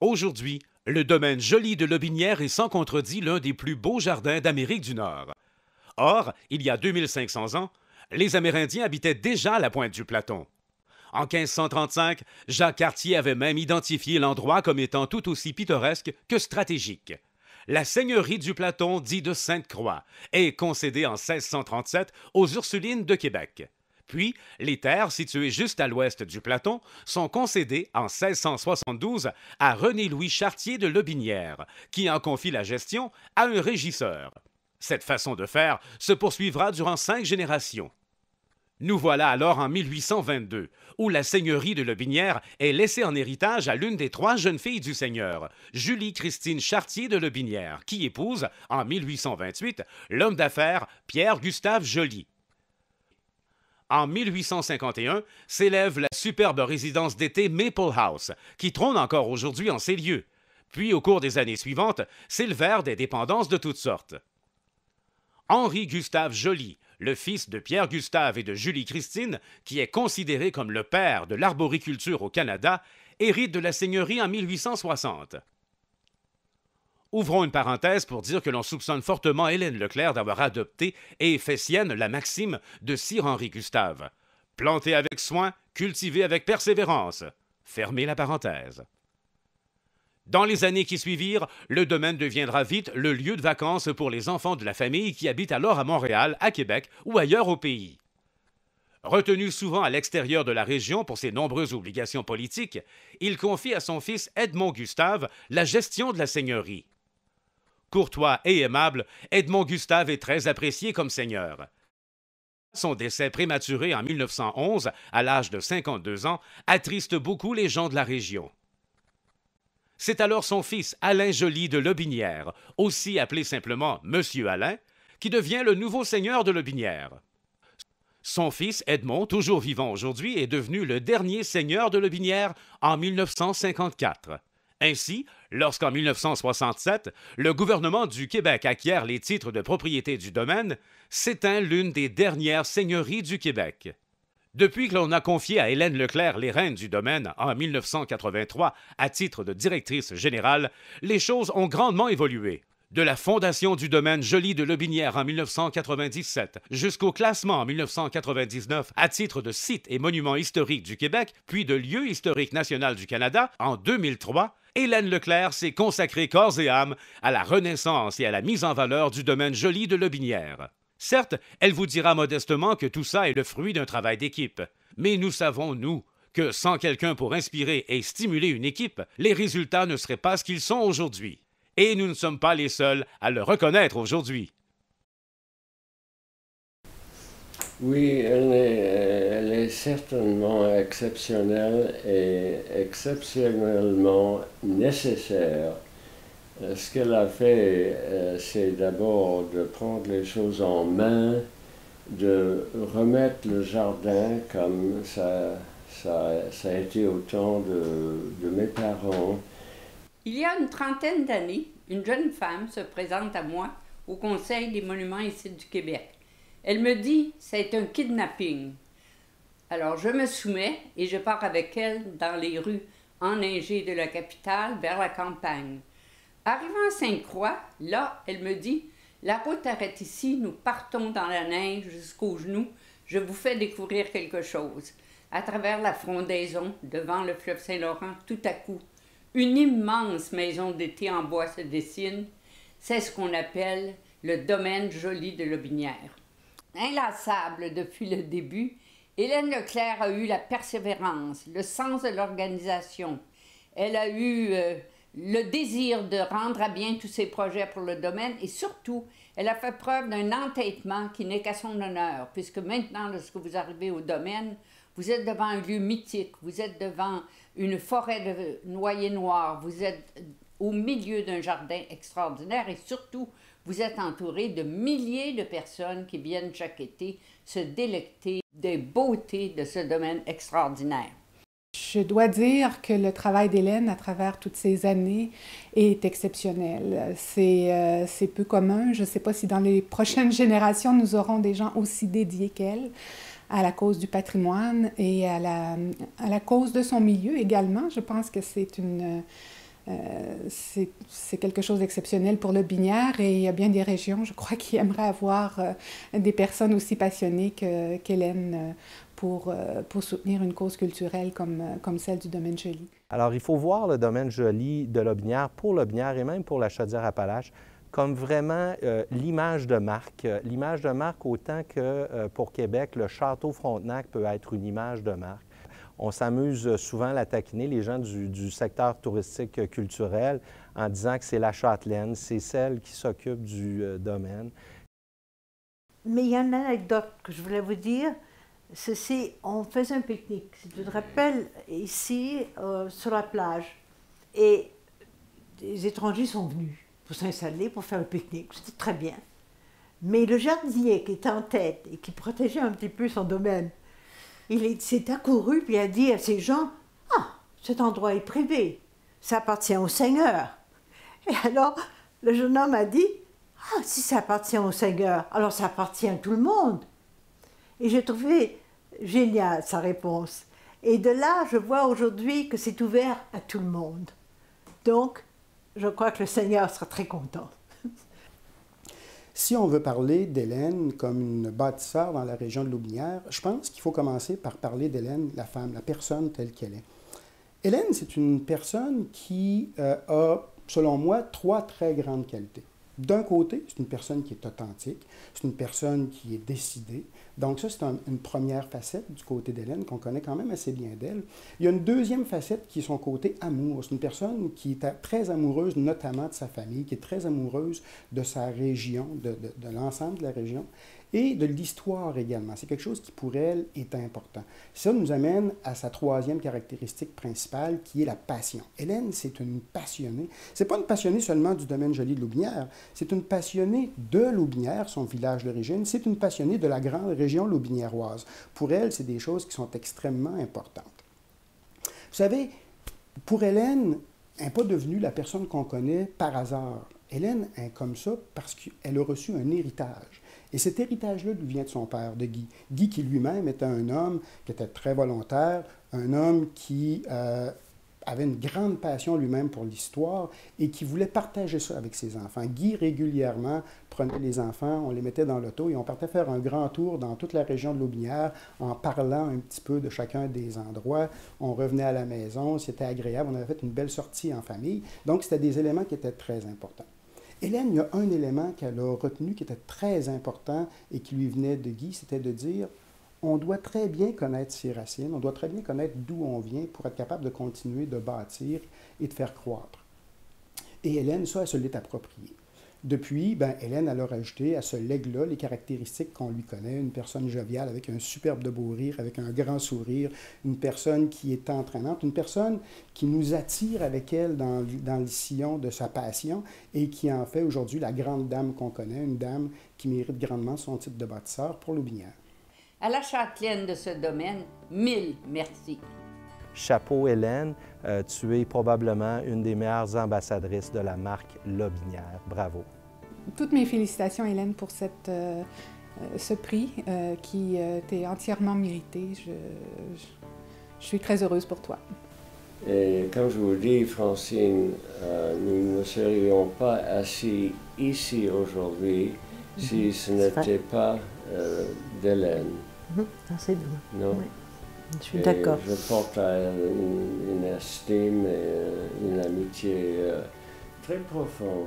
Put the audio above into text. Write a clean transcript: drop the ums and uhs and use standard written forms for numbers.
Aujourd'hui, le domaine Joly de Lotbinière est sans contredit l'un des plus beaux jardins d'Amérique du Nord. Or, il y a 2500 ans, les Amérindiens habitaient déjà à la pointe du Platon. En 1535, Jacques Cartier avait même identifié l'endroit comme étant tout aussi pittoresque que stratégique. La seigneurie du Platon, dit de Sainte-Croix, est concédée en 1637 aux Ursulines de Québec. Puis, les terres situées juste à l'ouest du Platon sont concédées en 1672 à René-Louis Chartier de Lotbinière, qui en confie la gestion à un régisseur. Cette façon de faire se poursuivra durant 5 générations. Nous voilà alors en 1822, où la seigneurie de Lotbinière est laissée en héritage à l'une des 3 jeunes filles du seigneur, Julie-Christine Chartier de Lotbinière, qui épouse, en 1828, l'homme d'affaires Pierre-Gustave Joly. En 1851, s'élève la superbe résidence d'été Maple House, qui trône encore aujourd'hui en ces lieux. Puis, au cours des années suivantes, s'élevèrent des dépendances de toutes sortes. Henri-Gustave Joly, le fils de Pierre-Gustave et de Julie-Christine, qui est considéré comme le père de l'arboriculture au Canada, hérite de la seigneurie en 1860. Ouvrons une parenthèse pour dire que l'on soupçonne fortement Hélène Leclerc d'avoir adopté et fait sienne la maxime de Sir Henri-Gustave. Planter avec soin, cultiver avec persévérance. Fermez la parenthèse. Dans les années qui suivirent, le domaine deviendra vite le lieu de vacances pour les enfants de la famille qui habitent alors à Montréal, à Québec ou ailleurs au pays. Retenu souvent à l'extérieur de la région pour ses nombreuses obligations politiques, il confie à son fils Edmond Gustave la gestion de la seigneurie. Courtois et aimable, Edmond Gustave est très apprécié comme seigneur. Son décès prématuré en 1911, à l'âge de 52 ans, attriste beaucoup les gens de la région. C'est alors son fils Alain Joly de Lotbinière, aussi appelé simplement Monsieur Alain, qui devient le nouveau seigneur de Lotbinière. Son fils Edmond, toujours vivant aujourd'hui, est devenu le dernier seigneur de Lotbinière en 1954. Ainsi, lorsqu'en 1967, le gouvernement du Québec acquiert les titres de propriété du domaine, s'éteint l'une des dernières seigneuries du Québec. Depuis que l'on a confié à Hélène Leclerc les rênes du domaine en 1983 à titre de directrice générale, les choses ont grandement évolué. De la fondation du domaine Joly de Lotbinière en 1997 jusqu'au classement en 1999 à titre de site et monument historique du Québec, puis de lieu historique national du Canada en 2003, Hélène Leclerc s'est consacrée corps et âme à la renaissance et à la mise en valeur du domaine Joly de Lotbinière. Certes, elle vous dira modestement que tout ça est le fruit d'un travail d'équipe. Mais nous savons, nous, que sans quelqu'un pour inspirer et stimuler une équipe, les résultats ne seraient pas ce qu'ils sont aujourd'hui. Et nous ne sommes pas les seuls à le reconnaître aujourd'hui. Oui, elle est certainement exceptionnelle et exceptionnellement nécessaire. Ce qu'elle a fait, c'est d'abord de prendre les choses en main, de remettre le jardin comme ça a été au temps de mes parents. Il y a une trentaine d'années, une jeune femme se présente à moi au Conseil des monuments et sites du Québec. Elle me dit « c'est un kidnapping ». Alors je me soumets et je pars avec elle dans les rues enneigées de la capitale vers la campagne. Arrivant à Sainte-Croix, là, elle me dit « la route arrête ici, nous partons dans la neige jusqu'aux genoux, je vous fais découvrir quelque chose ». À travers la frondaison, devant le fleuve Saint-Laurent, tout à coup, une immense maison d'été en bois se dessine. C'est ce qu'on appelle le domaine Joly de Lotbinière. Inlassable depuis le début, Hélène Leclerc a eu la persévérance, le sens de l'organisation. Elle a eu le désir de rendre à bien tous ses projets pour le domaine et surtout, elle a fait preuve d'un entêtement qui n'est qu'à son honneur, puisque maintenant, lorsque vous arrivez au domaine, vous êtes devant un lieu mythique, vous êtes devant une forêt de noyers noirs, vous êtes au milieu d'un jardin extraordinaire et surtout, vous êtes entouré de milliers de personnes qui viennent chaque été se délecter des beautés de ce domaine extraordinaire. Je dois dire que le travail d'Hélène à travers toutes ces années est exceptionnel. C'est peu commun. Je ne sais pas si dans les prochaines générations, nous aurons des gens aussi dédiés qu'elle à la cause du patrimoine et à la cause de son milieu également. Je pense que c'est c'est quelque chose d'exceptionnel pour Lotbinière et il y a bien des régions, je crois, qui aimeraient avoir des personnes aussi passionnées qu'Hélène pour soutenir une cause culturelle comme celle du domaine Joly. Alors, il faut voir le domaine Joly de Lotbinière pour Lotbinière et même pour la Chaudière-Appalaches comme vraiment l'image de marque. L'image de marque autant que pour Québec, le château Frontenac peut être une image de marque. On s'amuse souvent à la taquiner, les gens du secteur touristique culturel, en disant que c'est la châtelaine, c'est celle qui s'occupe du domaine. Mais il y a une anecdote que je voulais vous dire. On faisait un pique-nique. Je te rappelle, ici, sur la plage. Et des étrangers sont venus pour s'installer, pour faire un pique-nique. C'était très bien. Mais le jardinier qui était en tête et qui protégeait un petit peu son domaine, il s'est accouru puis a dit à ces gens, « Ah, cet endroit est privé, ça appartient au Seigneur. » Et alors, le jeune homme a dit, « Ah, si ça appartient au Seigneur, alors ça appartient à tout le monde. » Et j'ai trouvé génial sa réponse. Et de là, je vois aujourd'hui que c'est ouvert à tout le monde. Donc, je crois que le Seigneur sera très content. Si on veut parler d'Hélène comme une bâtisseur dans la région de Lotbinière, je pense qu'il faut commencer par parler d'Hélène, la femme, la personne telle qu'elle est. Hélène, c'est une personne qui a, selon moi, 3 très grandes qualités. D'un côté, c'est une personne qui est authentique, c'est une personne qui est décidée. Donc ça, c'est une première facette du côté d'Hélène qu'on connaît quand même assez bien d'elle. Il y a une deuxième facette qui est son côté amour. C'est une personne qui est très amoureuse notamment de sa famille, qui est très amoureuse de sa région, de l'ensemble de la région, et de l'histoire également. C'est quelque chose qui, pour elle, est important. Ça nous amène à sa troisième caractéristique principale, qui est la passion. Hélène, c'est une passionnée. C'est pas une passionnée seulement du domaine Joly de Lotbinière, c'est une passionnée de Lotbinière, son village d'origine, c'est une passionnée de la grande région lotbiniéroise. Pour elle, c'est des choses qui sont extrêmement importantes. Vous savez, pour Hélène, elle n'est pas devenue la personne qu'on connaît par hasard. Hélène est comme ça parce qu'elle a reçu un héritage. Et cet héritage-là lui vient de son père, de Guy. Guy qui lui-même était un homme qui était très volontaire, un homme qui avait une grande passion lui-même pour l'histoire et qui voulait partager ça avec ses enfants. Guy, régulièrement, prenait les enfants, on les mettait dans l'auto et on partait faire un grand tour dans toute la région de Lotbinière en parlant un petit peu de chacun des endroits. On revenait à la maison, c'était agréable, on avait fait une belle sortie en famille. Donc, c'était des éléments qui étaient très importants. Hélène, il y a un élément qu'elle a retenu qui était très important et qui lui venait de Guy, c'était de dire on doit très bien connaître ses racines, on doit très bien connaître d'où on vient pour être capable de continuer de bâtir et de faire croître. Et Hélène, ça, elle se l'est approprié. Depuis, Hélène, elle a rajouté à ce legs-là les caractéristiques qu'on lui connaît, une personne joviale avec un superbe de beau rire, avec un grand sourire, une personne qui est entraînante, une personne qui nous attire avec elle dans le sillon de sa passion et qui en fait aujourd'hui la grande dame qu'on connaît, une dame qui mérite grandement son titre de bâtisseur pour Lotbinière. À la châtelaine de ce domaine, 1000 merci. Chapeau, Hélène, tu es probablement une des meilleures ambassadrices de la marque Lotbinière. Bravo. Toutes mes félicitations, Hélène, pour ce prix qui t'est entièrement mérité. Je suis très heureuse pour toi. Et comme je vous dis, Francine, nous ne serions pas assis ici aujourd'hui si ce n'était pas d'Hélène. C'est doux. Non? Oui. Je suis d'accord. Je porte à elle une estime et une amitié très profonde.